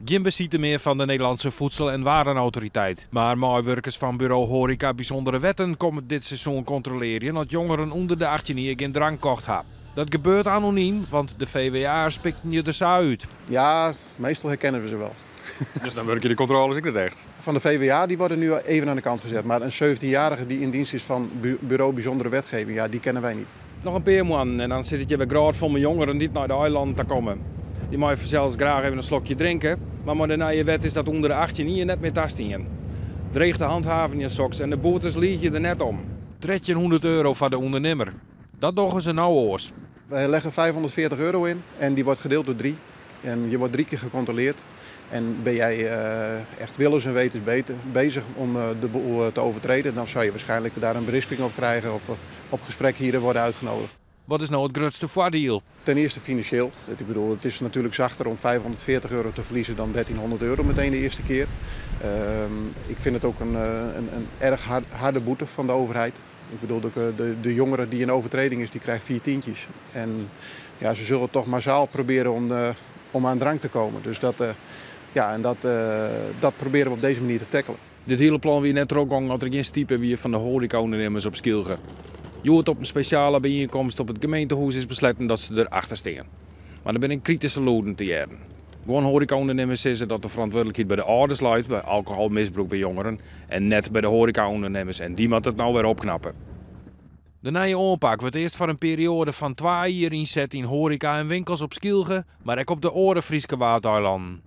Geen besieten meer van de Nederlandse Voedsel- en Warenautoriteit. Maar medewerkers van bureau Horeca Bijzondere Wetten komen dit seizoen controleren dat jongeren onder de 18 jaar geen drank kocht hebben. Dat gebeurt anoniem, want de VWA spikt je er uit. Ja, meestal herkennen we ze wel. Dus dan werk je de controles ik het echt. Van de VWA die worden nu even aan de kant gezet. Maar een 17-jarige die in dienst is van bureau Bijzondere Wetgeving, ja, die kennen wij niet. Nog een paar man en dan zit het je bij graad van mijn jongeren niet naar de eiland te komen. Die mag zelfs graag even een slokje drinken, maar met de nieuwe wet is dat onder de 18 jaar net meer 18. Dreig de handhaving in soks en de boetes liet je er net om. €1300 voor de ondernemer. Dat doen ze nou oors. Wij leggen €540 in en die wordt gedeeld door 3. En je wordt 3 keer gecontroleerd. En ben jij echt willens en wetens bezig om de boel te overtreden, dan zou je waarschijnlijk daar een berisping op krijgen of op gesprek hier worden uitgenodigd. Wat is nou het grootste voordeel? Ten eerste financieel. Ik bedoel, het is natuurlijk zachter om €540 te verliezen dan €1300 meteen de eerste keer. Ik vind het ook een erg harde boete van de overheid. Ik bedoel, de jongere die in overtreding is, die krijgt 4 tientjes. En ja, ze zullen toch massaal proberen om aan drank te komen. Dus dat proberen we op deze manier te tackelen. Dit hele plan weer net ook dat er geen stiepen weer van de horecaondernemers op Skilge. Je hoort op een speciale bijeenkomst op het gemeentehuis is besloten dat ze erachter staan. Maar dan ben ik kritische loden te jaren. Gewoon horecaondernemers zeggen dat de verantwoordelijkheid bij de ouders ligt, bij alcoholmisbruik bij jongeren en net bij de horecaondernemers en die moet het nou weer opknappen. De nieuwe aanpak wordt eerst voor een periode van 2 jaar inzet in horeca en winkels op Skilge, maar ook op de andere Friese Waardeilanden.